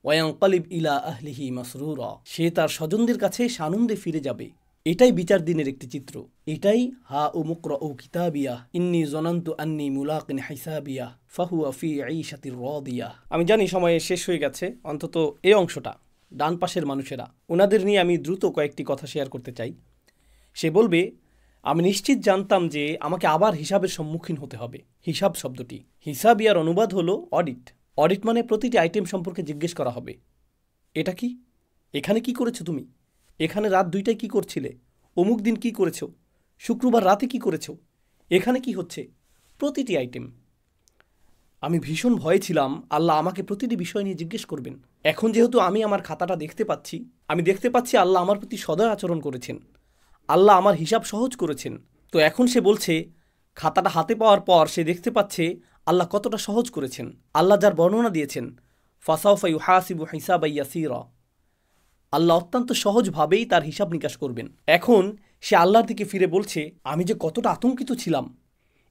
ওয়ায়ানকালিব ইলা আহলিহি মাসরুরা, সে তার স্বজনদের কাছে সানন্দে ফিরে যাবে। এটাই বিচার দিনের একটি চিত্র। এটাই হা ও মুকরাউ কিতাবিয়া ইন্নী জনান্তু আন্নী মুলাকিন হিসাবিয়া ফাহুয়া ফি ঈশাতির রাদিয়া। আমি জানি সময় শেষ হয়ে গেছে, অন্তত এই অংশটা ডান পাশের মানুষেরা, ওনাদের নিয়ে আমি দ্রুত কয়েকটি কথা শেয়ার করতে চাই। সে বলবে, আমি নিশ্চিত জানতাম যে আমাকে আবার হিসাবের সম্মুখীন হতে হবে। হিসাব শব্দটি হিসাবিয়ার অনুবাদ হলো অডিট। অডিট মানে প্রতিটি আইটেম সম্পর্কে জিজ্ঞেস করা হবে। এটা কি? এখানে কি করেছো তুমি? এখানে রাত 2টায় কি করছিলে? অমুক দিন কি করেছো? শুক্রবার রাতে কি করেছো? এখানে কি হচ্ছে? প্রতিটি আইটেম। আমি ভীষণ ভয়ে ছিলাম আল্লাহ আমাকে প্রতিটি বিষয় নিয়ে জিজ্ঞেস করবেন। এখন যেহেতু আমি আমার খাতাটা দেখতে পাচ্ছি, আমি দেখতে পাচ্ছি আল্লাহ আমার প্রতি সদয় আচরণ করেছেন, আল্লাহ আমার হিসাব সহজ করেছেন। তো এখন সে বলছে, খাতাটা হাতে পাওয়ার পর সে দেখতে পাচ্ছে আল্লাহ কতটা সহজ করেছেন। আল্লাহ যার বর্ণনা দিয়েছেন, ফাসাউফা ইউহাসিবু হিসাবান ইয়াসীরা, আল্লাহ অত্যন্ত সহজভাবেই তার হিসাব নিকাশ করবেন। এখন সে আল্লাহর দিকে ফিরে বলছে, আমি যে কতটা আতঙ্কিত ছিলাম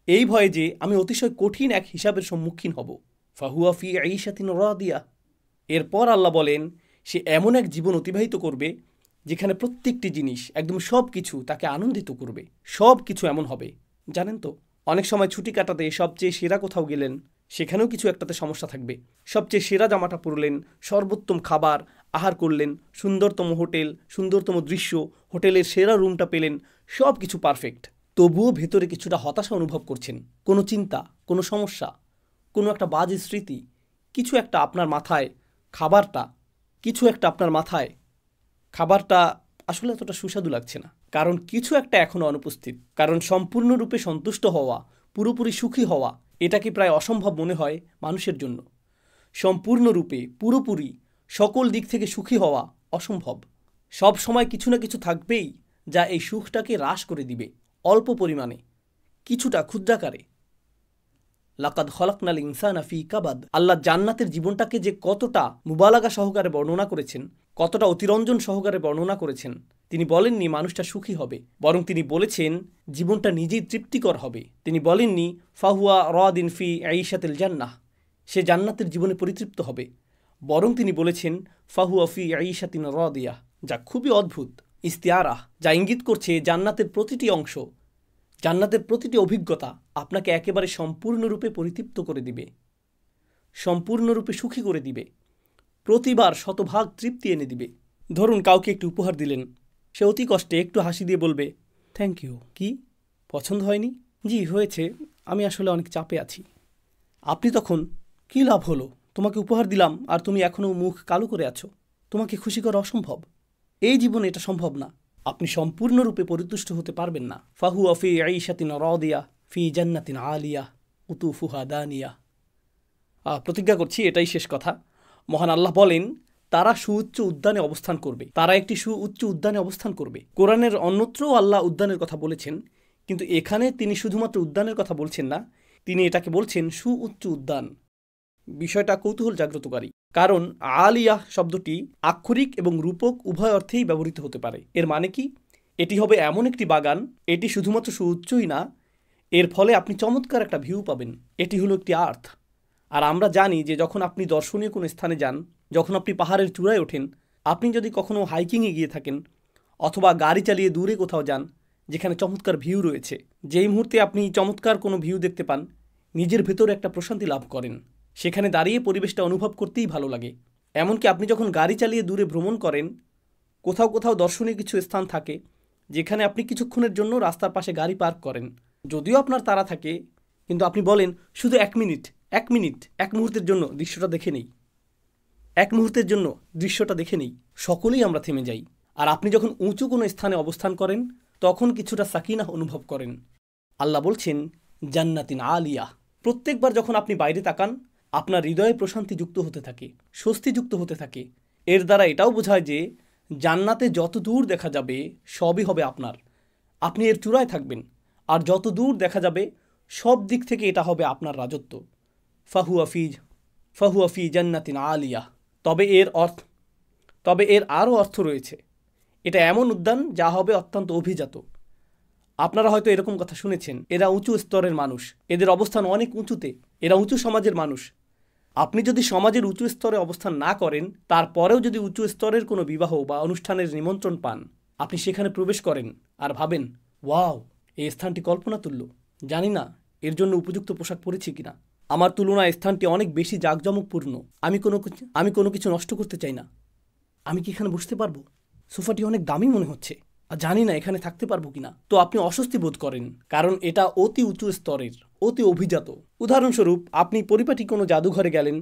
এই ভয়ে যে আমি অতিশয় কঠিন এক হিসাবের সম্মুখীন হব। ফাহুয়া ফি ঈশাতিন রাদিয়া। এরপর আল্লাহ বলেন, সে এমন এক জীবন অতিবাহিত করবে যেখানে প্রত্যেকটি জিনিস, একদম সব কিছু তাকে আনন্দিত করবে। সব কিছু এমন হবে। জানেন তো, অনেক সময় ছুটি কাটাতে সবচেয়ে সেরা কোথাও গেলেন, সেখানেও কিছু একটাতে সমস্যা থাকবে। সবচেয়ে সেরা জামাটা পরলেন, সর্বোত্তম খাবার আহার করলেন, সুন্দরতম হোটেল, সুন্দরতম দৃশ্য, হোটেলের সেরা রুমটা পেলেন, সব কিছু পারফেক্ট। তবুও ভেতরে কিছুটা হতাশা অনুভব করছেন। কোনো চিন্তা, কোনো সমস্যা, কোনো একটা বাজে স্মৃতি, কিছু একটা আপনার মাথায়, খাবারটা আসলে এতটা সুস্বাদু লাগছে না। কারণ কিছু একটা এখনও অনুপস্থিত। কারণ সম্পূর্ণরূপে সন্তুষ্ট হওয়া, পুরোপুরি সুখী হওয়া, এটাকে প্রায় অসম্ভব মনে হয় মানুষের জন্য। সম্পূর্ণরূপে, পুরোপুরি, সকল দিক থেকে সুখী হওয়া অসম্ভব। সব সময় কিছু না কিছু থাকবেই যা এই সুখটাকে হ্রাস করে দিবে, অল্প পরিমাণে, কিছুটা ক্ষুদ্রাকারে। লাকাদ খলাকনাল ইনসানা ফি কাবাদ। আল্লাহ জান্নাতের জীবনটাকে যে কতটা মুবালাগা সহকারে বর্ণনা করেছেন, কতটা অতিরঞ্জন সহকারে বর্ণনা করেছেন। তিনি বলেননি মানুষটা সুখী হবে, বরং তিনি বলেছেন জীবনটা নিজেই তৃপ্তিকর হবে। তিনি বলেননি ফাহুয়া রাদিন ফি ঈশাতিল জান্নাহ, সে জান্নাতের জীবনে পরিতৃপ্ত হবে, বরং তিনি বলেছেন ফাহুয়া ফি ঈশাতিন রাদিয়া, যা খুবই অদ্ভুত ইস্তিআরাহ, যা ইঙ্গিত করছে জান্নাতের প্রতিটি অংশ, জান্নাতের প্রতিটি অভিজ্ঞতা আপনাকে একেবারে সম্পূর্ণরূপে পরিতৃপ্ত করে দিবে, সম্পূর্ণরূপে সুখী করে দিবে, প্রতিবার শতভাগ তৃপ্তি এনে দিবে। ধরুন কাউকে একটু উপহার দিলেন, সে অতি কষ্টে একটু হাসি দিয়ে বলবে থ্যাংক ইউ। কি, পছন্দ হয়নি? জি হয়েছে, আমি আসলে অনেক চাপে আছি। আপনি তখন, কী লাভ হলো, তোমাকে উপহার দিলাম আর তুমি এখনও মুখ কালো করে আছো, তোমাকে খুশি করা অসম্ভব, এই জীবনে এটা সম্ভব না। আপনি সম্পূর্ণরূপে পরিতুষ্ট হতে পারবেন না। ফাহুয়া ফি ঈশাতিন রাদিয়া ফি জান্নাতিন আলিয়া কুতুফুহা দানিয়া। প্রতিজ্ঞা করছি এটাই শেষ কথা। মহান আল্লাহ বলেন, তারা সুউচ্চ উদ্যানে অবস্থান করবে, তারা একটি সুউচ্চ উদ্যানে অবস্থান করবে। কোরআনের অন্যত্রও আল্লাহ উদ্যানের কথা বলেছেন, কিন্তু এখানে তিনি শুধুমাত্র উদ্যানের কথা বলছেন না, তিনি এটাকে বলছেন সুউচ্চ উদ্যান। বিষয়টা কৌতূহল জাগ্রতকারী, কারণ আলিয়া শব্দটি আক্ষরিক এবং রূপক উভয় অর্থেই ব্যবহৃত হতে পারে। এর মানে কি? এটি হবে এমন একটি বাগান, এটি শুধুমাত্র সুউচ্চই না, এর ফলে আপনি চমৎকার একটা ভিউ পাবেন। এটি হলো একটি আর্থ। আর আমরা জানি যে যখন আপনি দর্শনীয় কোনো স্থানে যান, যখন আপনি পাহাড়ের চূড়ায় ওঠেন, আপনি যদি কখনো হাইকিংয়ে গিয়ে থাকেন অথবা গাড়ি চালিয়ে দূরে কোথাও যান যেখানে চমৎকার ভিউ রয়েছে, যেই মুহূর্তে আপনি চমৎকার কোনো ভিউ দেখতে পান, নিজের ভেতরে একটা প্রশান্তি লাভ করেন। সেখানে দাঁড়িয়ে পরিবেশটা অনুভব করতেই ভালো লাগে। এমনকি আপনি যখন গাড়ি চালিয়ে দূরে ভ্রমণ করেন, কোথাও কোথাও দর্শনীয় কিছু স্থান থাকে যেখানে আপনি কিছুক্ষণের জন্য রাস্তার পাশে গাড়ি পার্ক করেন। যদিও আপনার তাড়া থাকে, কিন্তু আপনি বলেন শুধু এক মিনিট, এক মুহূর্তের জন্য দৃশ্যটা দেখে নেই, এক মুহূর্তের জন্য দৃশ্যটা দেখে নেই। সকলেই আমরা থেমে যাই। আর আপনি যখন উঁচু কোনো স্থানে অবস্থান করেন, তখন কিছুটা সাকিনাহ অনুভব করেন। আল্লাহ বলছেন জান্নাতিন আলিয়া। প্রত্যেকবার যখন আপনি বাইরে তাকান, আপনার হৃদয়ে প্রশান্তি যুক্ত হতে থাকে, স্বস্তি যুক্ত হতে থাকে। এর দ্বারা এটাও বোঝায় যে জান্নাতে যত দূর দেখা যাবে সবই হবে আপনার, আপনি এর চূড়ায় থাকবেন। আর যত দূর দেখা যাবে সব দিক থেকে এটা হবে আপনার রাজত্ব। ফাহুয়া ফি জান্নাতিন আলিয়া। তবে এর আরও অর্থ রয়েছে। এটা এমন উদ্যান যা হবে অত্যন্ত অভিজাত। আপনারা হয়তো এরকম কথা শুনেছেন, এরা উঁচু স্তরের মানুষ, এদের অবস্থান অনেক উঁচুতে, এরা উঁচু সমাজের মানুষ। আপনি যদি সমাজের উঁচু স্তরে অবস্থান না করেন, তারপরেও যদি উঁচু স্তরের কোনো বিবাহ বা অনুষ্ঠানের নিমন্ত্রণ পান, আপনি সেখানে প্রবেশ করেন আর ভাবেন, ওয়াও, এই স্থানটি কল্পনাতুল্য, জানি না এর জন্য উপযুক্ত পোশাক পরেছি কিনা। আমার তুলনায় স্থানটি অনেক বেশি জাঁকজমকপূর্ণ। আমি কোনো কিছু নষ্ট করতে চাই না। আমি কি এখানে বসতে পারবো? সোফাটি অনেক দামি মনে হচ্ছে, আর জানি না এখানে থাকতে পারবো কিনা। তো আপনি অস্বস্তি বোধ করেন, কারণ এটা অতি উঁচু স্তরের, অতি অভিজাত। উদাহরণস্বরূপ, আপনি পরিপাটি কোনো জাদুঘরে গেলেন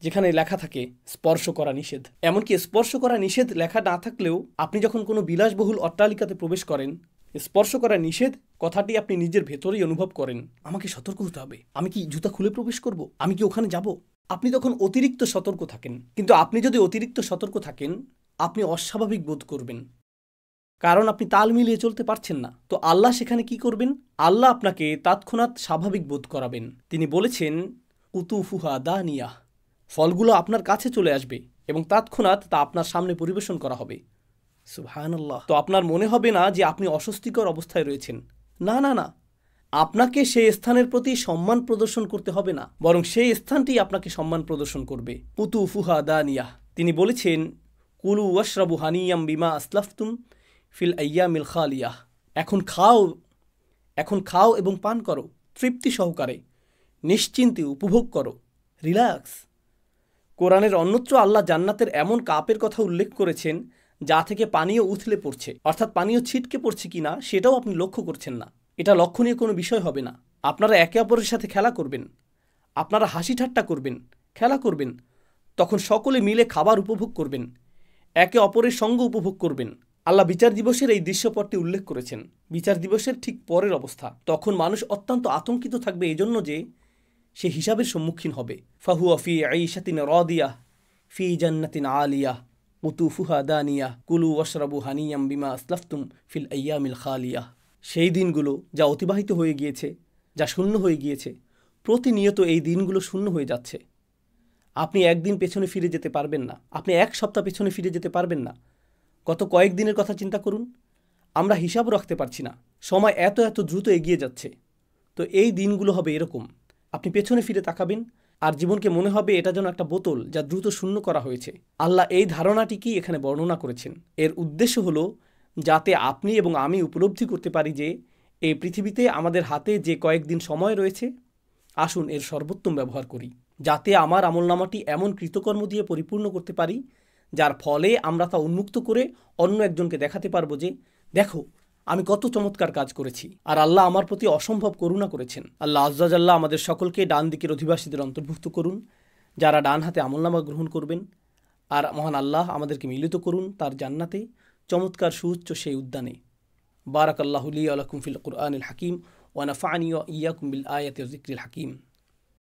যেখানে লেখা থাকে স্পর্শ করা নিষেধ। এমনকি স্পর্শ করা নিষেধ লেখা না থাকলেও আপনি যখন কোনো বিলাসবহুল অট্টালিকাতে প্রবেশ করেন, স্পর্শ করা নিষেধ কথাটি আপনি নিজের ভেতরেই অনুভব করেন। আমাকে সতর্ক হতে হবে। আমি কি জুতা খুলে প্রবেশ করব? আমি কি ওখানে যাব? আপনি তখন অতিরিক্ত সতর্ক থাকেন। কিন্তু আপনি যদি অতিরিক্ত সতর্ক থাকেন, আপনি অস্বাভাবিক বোধ করবেন, কারণ আপনি তাল মিলিয়ে চলতে পারছেন না। তো আল্লাহ সেখানে কি করবেন? আল্লাহ আপনাকে তৎক্ষণাৎ স্বাভাবিক বোধ করাবেন। তিনি বলেছেন, কুতুফুহা দানিয়াহ, ফলগুলো আপনার কাছে চলে আসবে এবং তৎক্ষণাৎ তা আপনার সামনে পরিবেশন করা হবে। সুবহানাল্লাহ। তো আপনার মনে হবে না যে আপনি অস্বস্তিকর অবস্থায় রয়েছেন। না না না, আপনাকে সেই স্থানের প্রতি সম্মান প্রদর্শন করতে হবে না, বরং সেই স্থানটি আপনাকে সম্মান প্রদর্শন করবে। কুতুফুহা দানিয়াহ। তিনি বলেছেন, কুলু ওয়াশরাবু হানিয়াম বিমা আসলাফতুম ফিল আইয়ামিল খালিয়াহ। এখন খাও এবং পান করো তৃপ্তি সহকারে, নিশ্চিন্তে উপভোগ করো, রিল্যাক্স। কোরআনের অন্যত্র আল্লাহ জান্নাতের এমন কাপের কথা উল্লেখ করেছেন যা থেকে পানীয় উথলে পড়ছে, অর্থাৎ পানীয় ছিটকে পড়ছে কিনা সেটাও আপনি লক্ষ্য করছেন না। এটা লক্ষণীয় কোনো বিষয় হবে না। আপনারা একে অপরের সাথে খেলা করবেন, আপনারা হাসি ঠাট্টা করবেন, খেলা করবেন, তখন সকলে মিলে খাবার উপভোগ করবেন, একে অপরের সঙ্গ উপভোগ করবেন। আল্লাহ বিচার দিবসের এই দৃশ্যপটটি উল্লেখ করেছেন। বিচার দিবসের ঠিক পরের অবস্থা, তখন মানুষ অত্যন্ত আতঙ্কিত থাকবে এই জন্য যে সে হিসাবের সম্মুখীন হবে। ফাহুয়া ফি আইশাতিন রাদিয়াহ ফি জান্নাতিন আলিয়াহ কুতুফুহা দানিয়াহ কুলু ওয়াশরাবু হানিয়াম বিমা আসলাফতুম ফিল আইয়ামিল খালিয়াহ। সেই দিনগুলো যা অতিবাহিত হয়ে গিয়েছে, যা শূন্য হয়ে গিয়েছে, প্রতিনিয়ত এই দিনগুলো শূন্য হয়ে যাচ্ছে। আপনি একদিন পেছনে ফিরে যেতে পারবেন না, আপনি এক সপ্তাহ পেছনে ফিরে যেতে পারবেন না। গত কয়েকদিনের কথা চিন্তা করুন। আমরা হিসাব রাখতে পারছি না, সময় এত এত দ্রুত এগিয়ে যাচ্ছে। তো এই দিনগুলো হবে এরকম, আপনি পেছনে ফিরে তাকাবেন আর জীবনকে মনে হবে এটা যেন একটা বোতল যা দ্রুত শূন্য করা হয়েছে। আল্লাহ এই ধারণাটিকেই এখানে বর্ণনা করেছেন। এর উদ্দেশ্য হলো যাতে আপনি এবং আমি উপলব্ধি করতে পারি যে এই পৃথিবীতে আমাদের হাতে যে কয়েকদিন সময় রয়েছে, আসুন এর সর্বোত্তম ব্যবহার করি, যাতে আমার আমলনামাটি এমন কৃতকর্ম দিয়ে পরিপূর্ণ করতে পারি যার ফলে আমরা তা উন্মুক্ত করে অন্য একজনকে দেখাতে পারবো যে দেখো আমি কত চমৎকার কাজ করেছি, আর আল্লাহ আমার প্রতি অসম্ভব করুণা করেছেন। আল্লাহ আজ্জা জাল্লাহ আমাদের সকলকে ডান দিকের অধিবাসীদের অন্তর্ভুক্ত করুন, যারা ডান হাতে আমলনামা গ্রহণ করবেন। আর মহান আল্লাহ আমাদেরকে মিলিত করুন তার জান্নাতে, চমৎকার সুউচ্চ সেই উদ্যানে। বারাকাল্লাহু লি ওয়া লাকুম ফিল কুরআনিল হাকিম ওয়া নাফা'নি ওয়া ইয়্যাকুম বিল আয়াতি ওয়া যিকরিল হাকিম।